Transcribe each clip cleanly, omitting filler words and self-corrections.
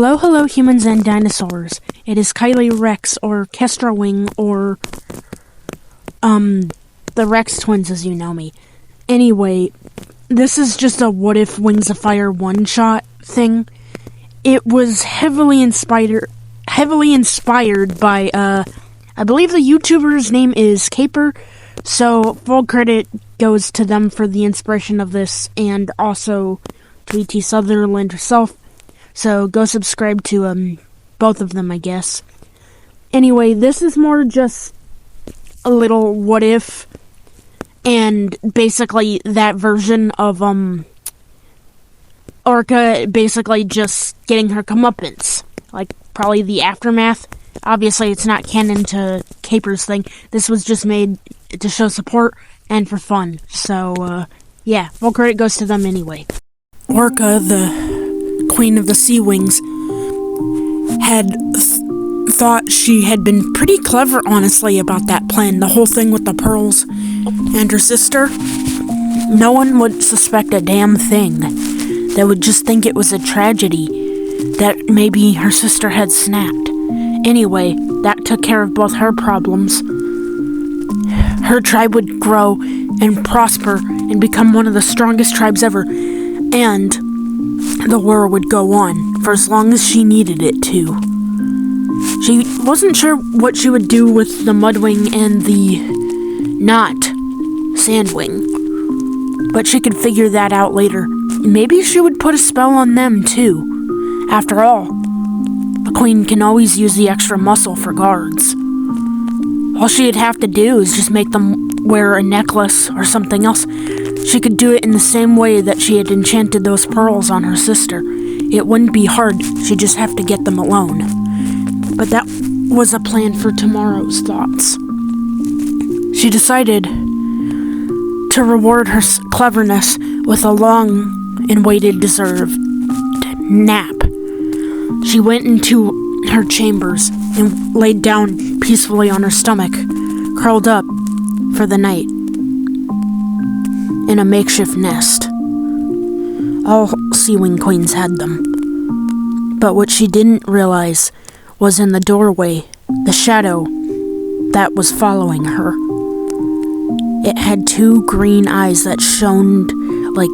Hello, hello, humans and dinosaurs. It is Kylie Rex, or Kestra Wing, or, the Rex twins as you know me. Anyway, this is just a What If Wings of Fire one-shot thing. It was heavily inspired by, I believe the YouTuber's name is Caper, so full credit goes to them for the inspiration of this, and also to E.T. Sutherland herself. So go subscribe to both of them, I guess. Anyway, this is more just a little what if, and basically that version of Orca basically just getting her comeuppance, like probably the aftermath. Obviously, it's not canon to Caper's thing. This was just made to show support and for fun. So yeah, full credit goes to them anyway. Orca, the Queen of the Sea Wings, had thought she had been pretty clever, honestly, about that plan. The whole thing with the pearls and her sister. No one would suspect a damn thing. They would just think it was a tragedy, that maybe her sister had snapped. Anyway, that took care of both her problems. Her tribe would grow and prosper and become one of the strongest tribes ever, and the war would go on for as long as she needed it to. She wasn't sure what she would do with the Mudwing and the not Sandwing, but she could figure that out later. Maybe she would put a spell on them too. After all, a queen can always use the extra muscle for guards. All she'd have to do is just make them wear a necklace or something else. She could do it in the same way that she had enchanted those pearls on her sister. It wouldn't be hard, she'd just have to get them alone. But that was a plan for tomorrow's thoughts. She decided to reward her cleverness with a long and waited deserved nap. She went into her chambers and laid down peacefully on her stomach, curled up for the night in a makeshift nest. All Sea Wing queens had them. But what she didn't realize was in the doorway, the shadow that was following her. It had two green eyes that shone like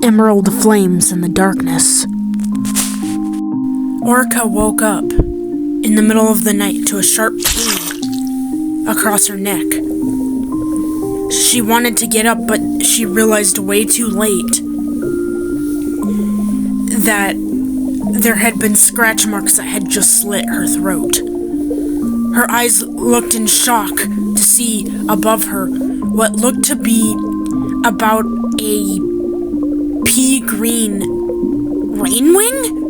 emerald flames in the darkness. Orca woke up in the middle of the night to a sharp pain across her neck. She wanted to get up, but she realized way too late that there had been scratch marks that had just slit her throat. Her eyes looked in shock to see above her what looked to be about a pea-green rainwing?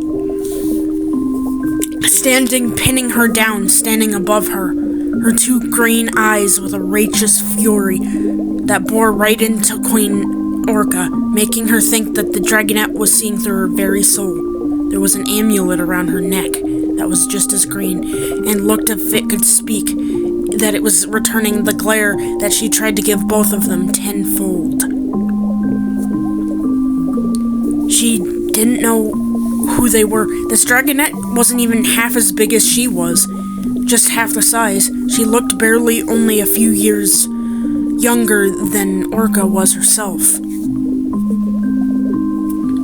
Pinning her down, standing above her. Her two green eyes with a righteous fury that bore right into Queen Orca, making her think that the dragonette was seeing through her very soul. There was an amulet around her neck that was just as green, and looked as if it could speak, that it was returning the glare that she tried to give both of them tenfold. She didn't know who they were. This dragonette wasn't even half as big as she was, just half the size. She looked barely only a few years younger than Orca was herself.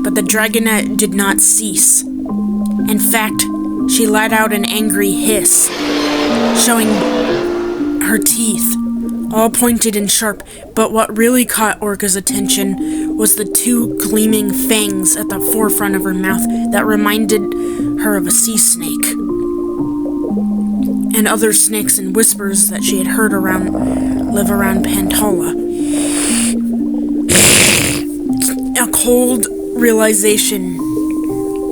But the dragonette did not cease. In fact, she let out an angry hiss, showing her teeth, all pointed and sharp. But what really caught Orca's attention was the two gleaming fangs at the forefront of her mouth that reminded her of a sea snake, and other snakes and whispers that she had heard live around Pantala. A cold realization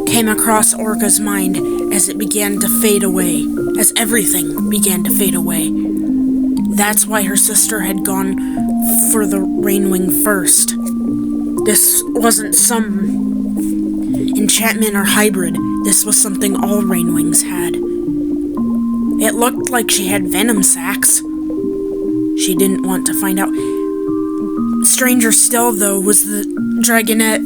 came across Orca's mind as it began to fade away, as everything began to fade away. That's why her sister had gone for the Rainwing first. This wasn't some enchantment or hybrid. This was something all Rainwings had. It looked like she had venom sacs. She didn't want to find out. Stranger still, though, was the dragonette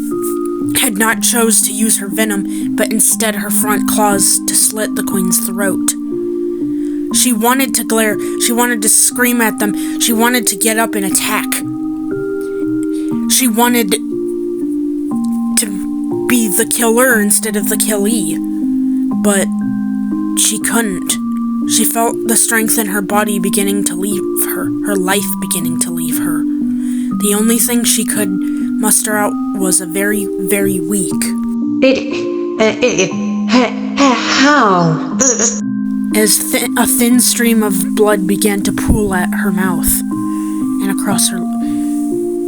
had not chose to use her venom, but instead her front claws to slit the queen's throat. She wanted to glare, she wanted to scream at them, she wanted to get up and attack. She wanted to be the killer instead of the killee, but she couldn't. She felt the strength in her body beginning to leave her life beginning to leave her. The only thing she could muster out was a very, very weak. How? As a thin stream of blood began to pool at her mouth and across her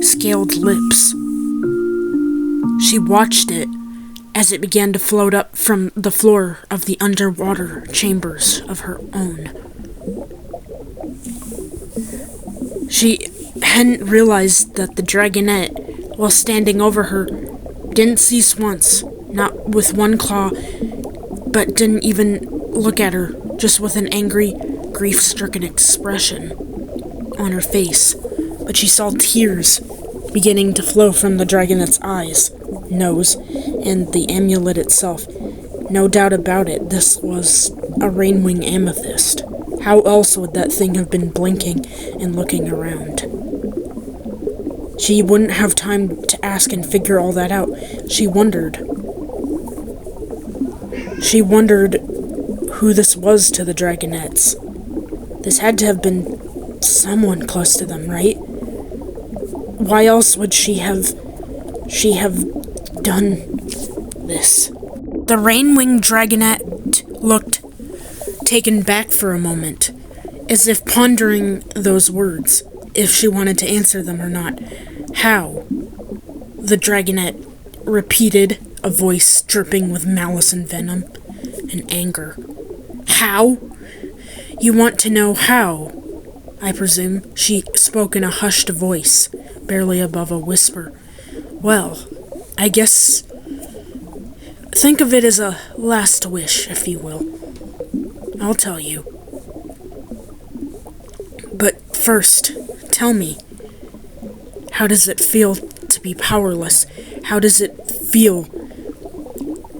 scaled lips. She watched it as it began to float up from the floor of the underwater chambers of her own. She hadn't realized that the dragonette, while standing over her, didn't cease once, not with one claw, but didn't even look at her, just with an angry, grief-stricken expression on her face. But she saw tears beginning to flow from the dragonette's eyes, nose, and the amulet itself. No doubt about it, this was a rainwing amethyst. How else would that thing have been blinking and looking around? She wouldn't have time to ask and figure all that out. She wondered who this was to the dragonettes. This had to have been someone close to them, right? Why else would she have done this? The rainwing dragonette looked taken back for a moment, as if pondering those words, if she wanted to answer them or not. How? The dragonette repeated, a voice dripping with malice and venom and anger. How? You want to know how? I presume. She spoke in a hushed voice, barely above a whisper. Well, I guess... think of it as a last wish, if you will. I'll tell you. But first, tell me, how does it feel to be powerless? How does it feel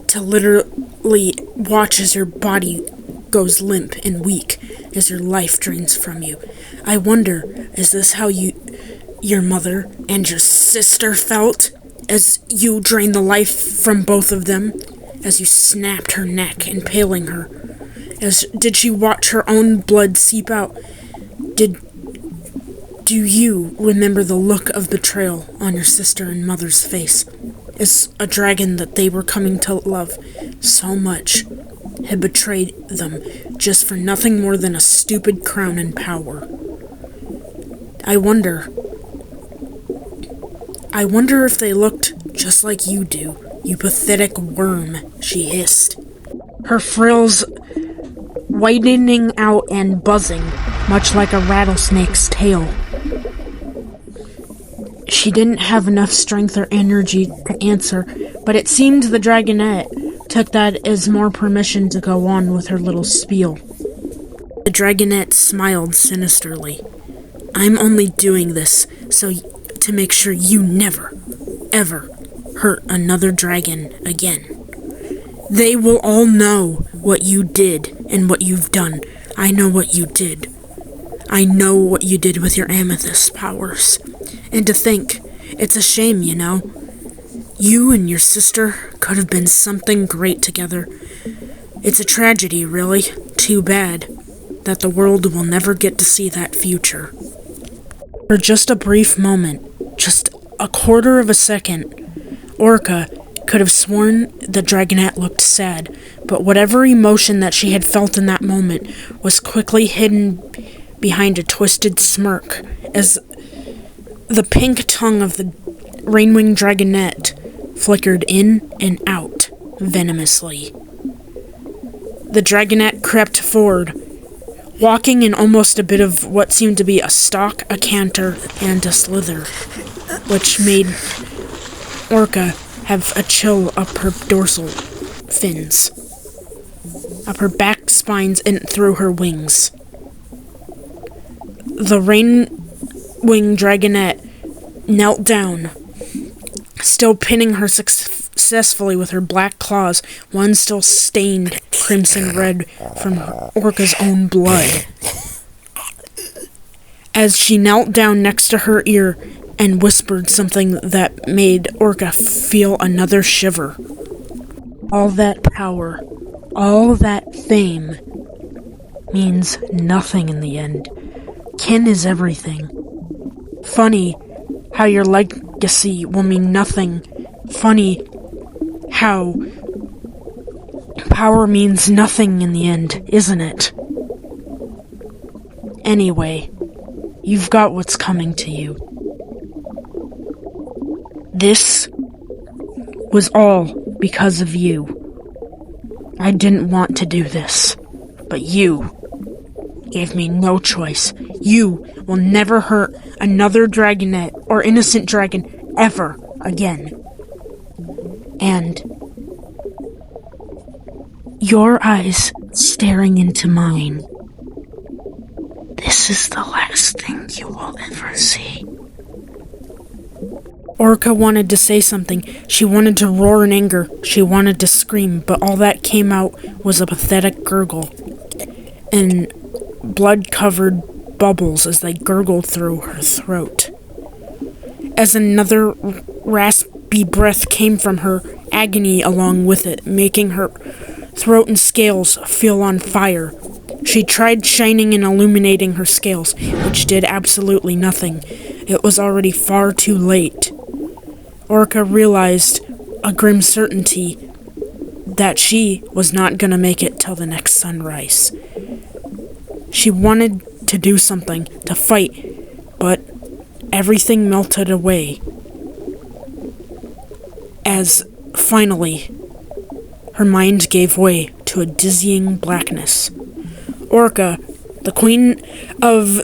to literally watch as your body goes limp and weak, as your life drains from you? I wonder, is this how your mother and your sister felt as you drained the life from both of them, as you snapped her neck, impaling her? Did she watch her own blood seep out? Do you remember the look of betrayal on your sister and mother's face, as a dragon that they were coming to love so much had betrayed them just for nothing more than a stupid crown and power? I wonder if they looked just like you do, you pathetic worm, she hissed, her frills widening out and buzzing, much like a rattlesnake's tail. She didn't have enough strength or energy to answer, but it seemed the dragonette took that as more permission to go on with her little spiel. The dragonette smiled sinisterly. I'm only doing this to make sure you never, ever hurt another dragon again. They will all know what you did and what you've done. I know what you did. I know what you did with your amethyst powers. And to think, it's a shame, you know. You and your sister could have been something great together. It's a tragedy, really. Too bad that the world will never get to see that future. For just a brief moment, just a quarter of a second, Orca could have sworn the dragonette looked sad, but whatever emotion that she had felt in that moment was quickly hidden behind a twisted smirk as the pink tongue of the rainwing dragonette flickered in and out venomously. The dragonette crept forward, walking in almost a bit of what seemed to be a stalk, a canter, and a slither, which made Orca have a chill up her dorsal fins, up her back spines, and through her wings. The rainwing dragonette knelt down, still pinning her successfully with her black claws, one still stained crimson red from Orca's own blood. As she knelt down next to her ear and whispered something that made Orca feel another shiver. All that power, all that fame, means nothing in the end. Kin is everything. Funny how your legacy will mean nothing. Funny how power means nothing in the end, isn't it? Anyway, you've got what's coming to you. This was all because of you. I didn't want to do this, but you gave me no choice. You will never hurt another dragonette or innocent dragon ever again. And your eyes staring into mine. This is the last thing you will ever see. Orca wanted to say something. She wanted to roar in anger. She wanted to scream, but all that came out was a pathetic gurgle and blood-covered bubbles as they gurgled through her throat. As another raspy breath came from her, agony along with it, making her throat and scales feel on fire. She tried shining and illuminating her scales, which did absolutely nothing. It was already far too late. Orca realized a grim certainty that she was not gonna make it till the next sunrise. She wanted to do something, to fight, but everything melted away. As, finally, her mind gave way to a dizzying blackness. Orca, the queen of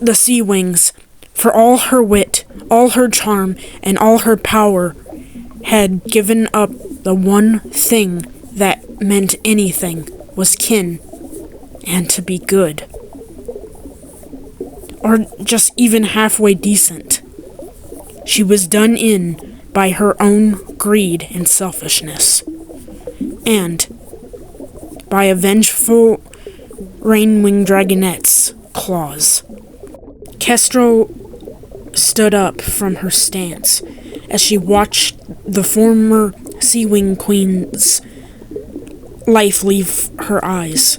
the sea wings, for all her wit, all her charm, and all her power, had given up the one thing that meant anything, was kin, and to be good. Or just even halfway decent. She was done in by her own greed and selfishness, and by a vengeful rainwing dragonette's claws. Kestrel stood up from her stance as she watched the former Sea Wing Queen's life leave her eyes.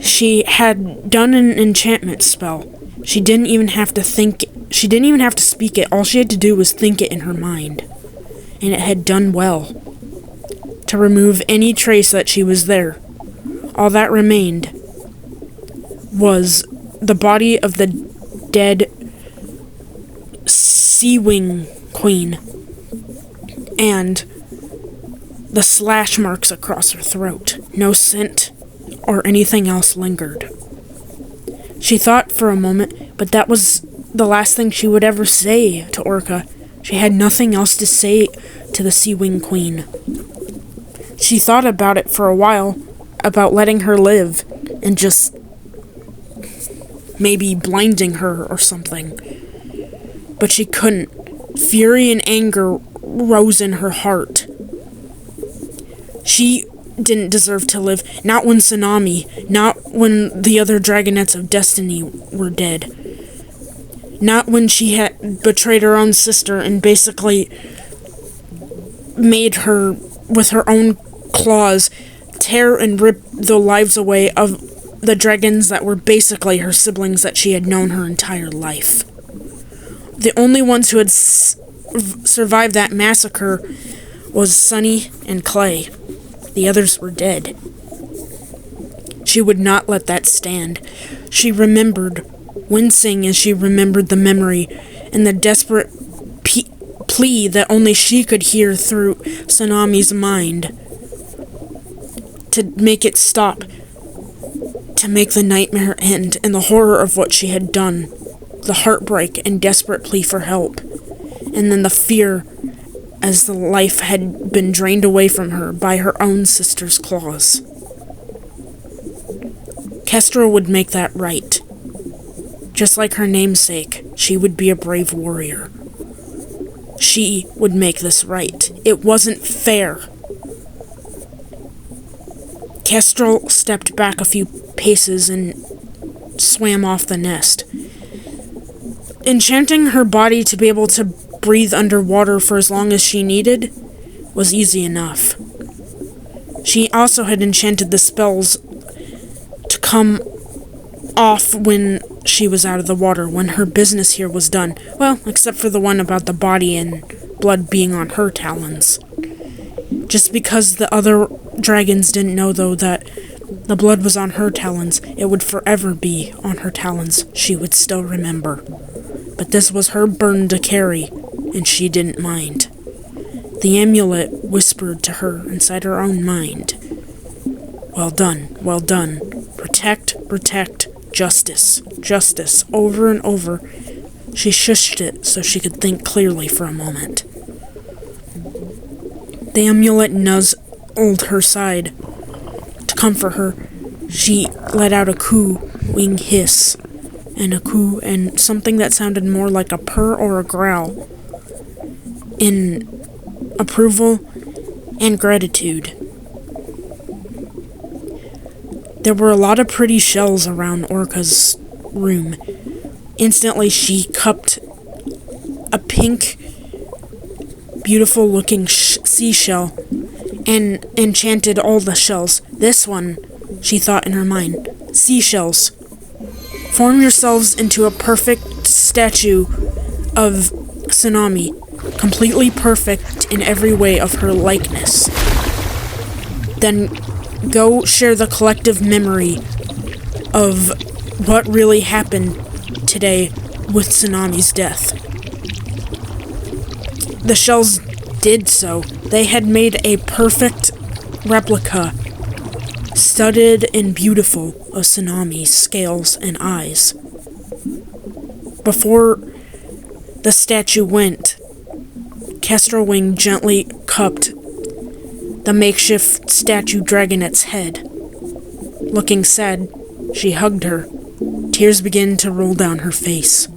She had done an enchantment spell. She didn't even have to think. She didn't even have to speak it. All she had to do was think it in her mind. And it had done well. To remove any trace that she was there. All that remained was the body of the dead Sea Wing Queen and the slash marks across her throat. No scent or anything else lingered. She thought for a moment, but that was the last thing she would ever say to Orca. She had nothing else to say to the Sea Wing Queen. She thought about it for a while, about letting her live, and just maybe blinding her or something. But she couldn't. Fury and anger rose in her heart. She didn't deserve to live, not when Tsunami, not when the other Dragonettes of Destiny were dead. Not when she had betrayed her own sister and basically made her, with her own claws, tear and rip the lives away of the dragons that were basically her siblings that she had known her entire life. The only ones who had survived that massacre was Sunny and Clay. The others were dead. She would not let that stand. She remembered, wincing as she remembered the memory, and the desperate plea that only she could hear through Tsunami's mind. To make it stop. To make the nightmare end, and the horror of what she had done. The heartbreak and desperate plea for help. And then the fear as the life had been drained away from her by her own sister's claws. Kestrel would make that right. Just like her namesake, she would be a brave warrior. She would make this right. It wasn't fair. Kestrel stepped back a few paces and swam off the nest. Enchanting her body to be able to breathe underwater for as long as she needed was easy enough. She also had enchanted the spells to come off when she was out of the water, when her business here was done. Well, except for the one about the body and blood being on her talons. Just because the other dragons didn't know, though, that the blood was on her talons, it would forever be on her talons. She would still remember. But this was her burden to carry, and she didn't mind. The amulet whispered to her inside her own mind. Well done, well done. Protect, protect, justice, justice, over and over. She shushed it so she could think clearly for a moment. The amulet nuzzled her side. To comfort her, she let out a cooing hiss, and a coo, and something that sounded more like a purr or a growl, in approval and gratitude. There were a lot of pretty shells around Orca's room. Instantly, she cupped a pink, beautiful-looking seashell and enchanted all the shells. This one, she thought in her mind, seashells. Form yourselves into a perfect statue of Tsunami, completely perfect in every way of her likeness. Then go share the collective memory of what really happened today with Tsunami's death. The shells did so. They had made a perfect replica, studded and beautiful, of Tsunami's scales and eyes. Before the statue went, Kestrelwing gently cupped the makeshift statue dragonette's head. Looking sad, she hugged her. Tears began to roll down her face.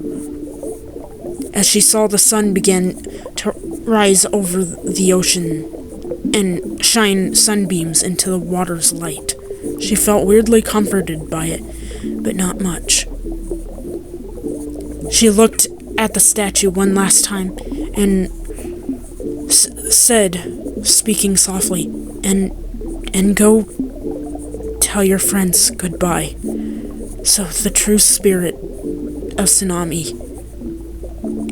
As she saw the sun begin to rise over the ocean and shine sunbeams into the water's light, she felt weirdly comforted by it, but not much. She looked at the statue one last time and said, speaking softly, and go tell your friends goodbye, so the true spirit of Tsunami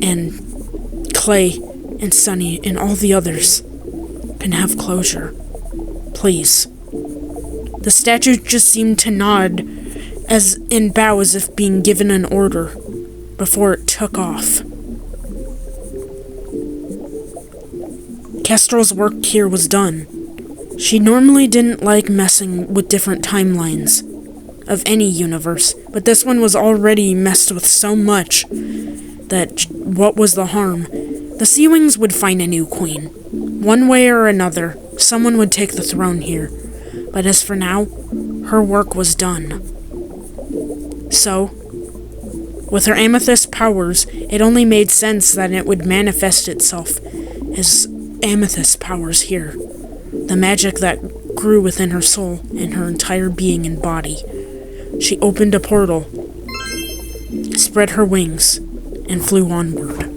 and Clay and Sunny and all the others can have closure. Please. The statue just seemed to nod as in bow as if being given an order before it took off. Kestrel's work here was done. She normally didn't like messing with different timelines of any universe, but this one was already messed with so much that what was the harm? The Sea Wings would find a new queen. One way or another, someone would take the throne here. But as for now, her work was done. So, with her amethyst powers, it only made sense that it would manifest itself as amethyst powers here. The magic that grew within her soul and her entire being and body. She opened a portal, spread her wings, and flew onward.